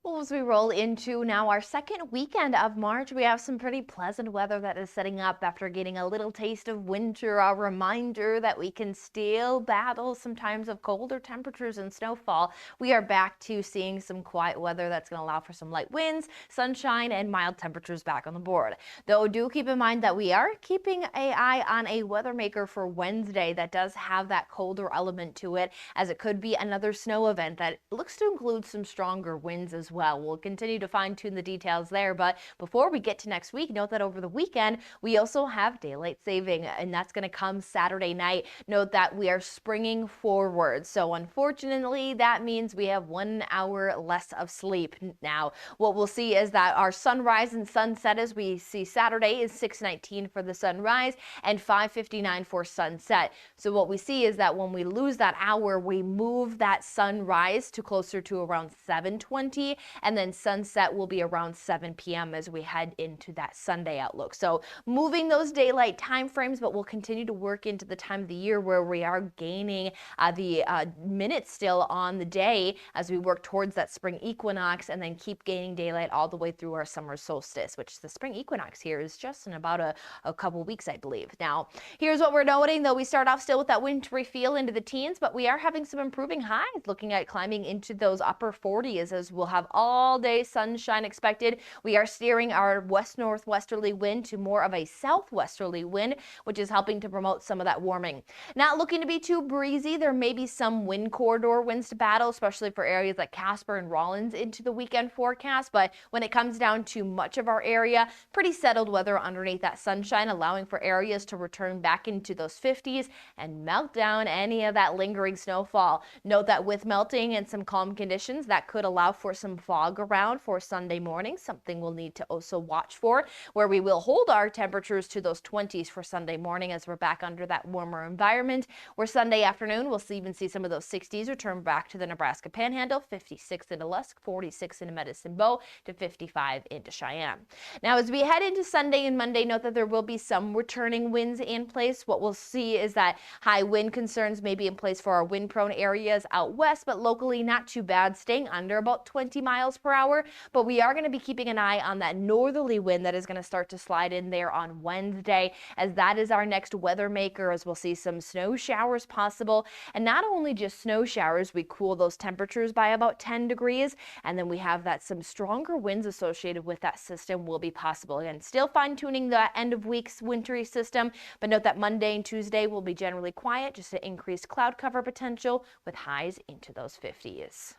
Well, as we roll into now our second weekend of March, we have some pretty pleasant weather that is setting up after getting a little taste of winter. A reminder that we can still battle some times of colder temperatures and snowfall. We are back to seeing some quiet weather that's going to allow for some light winds, sunshine, and mild temperatures back on the board. Though do keep in mind that we are keeping an eye on a weather maker for Wednesday that does have that colder element to it, as it could be another snow event that looks to include some stronger winds as well. We'll continue to fine tune the details there, but before we get to next week, note that over the weekend, we also have daylight saving, and that's going to come Saturday night. Note that we are springing forward. So unfortunately, that means we have 1 hour less of sleep. Now, what we'll see is that our sunrise and sunset, as we see Saturday, is 6:19 for the sunrise and 5:59 for sunset. So what we see is that when we lose that hour, we move that sunrise to closer to around 7:20, and then sunset will be around 7 p.m. as we head into that Sunday outlook. So moving those daylight time frames, but we'll continue to work into the time of the year where we are gaining the minutes still on the day as we work towards that spring equinox, and then keep gaining daylight all the way through our summer solstice, which the spring equinox here is just in about a couple weeks, I believe. Now, here's what we're noting, though we start off still with that wintry feel into the teens, but we are having some improving highs, looking at climbing into those upper 40s as we'll have all day sunshine expected. We are steering our west northwesterly wind to more of a southwesterly wind, which is helping to promote some of that warming. Not looking to be too breezy. There may be some wind corridor winds to battle, especially for areas like Casper and Rollins into the weekend forecast. But when it comes down to much of our area, pretty settled weather underneath that sunshine, allowing for areas to return back into those 50s and melt down any of that lingering snowfall. Note that with melting and some calm conditions, that could allow for some fog around for Sunday morning, something we'll need to also watch for, where we will hold our temperatures to those 20s for Sunday morning as we're back under that warmer environment, where Sunday afternoon we'll even see some of those 60s return back to the Nebraska Panhandle, 56 into Lusk, 46 into Medicine Bow, to 55 into Cheyenne. Now, as we head into Sunday and Monday, note that there will be some returning winds in place. What we'll see is that high wind concerns may be in place for our wind-prone areas out west, but locally not too bad, staying under about 20 miles per hour. But we are going to be keeping an eye on that northerly wind that is going to start to slide in there on Wednesday, as that is our next weather maker, as we'll see some snow showers possible. And not only just snow showers, we cool those temperatures by about 10 degrees, and then we have that some stronger winds associated with that system will be possible. Again, still fine-tuning the end of week's wintry system, but note that Monday and Tuesday will be generally quiet, just an increased cloud cover potential with highs into those 50s.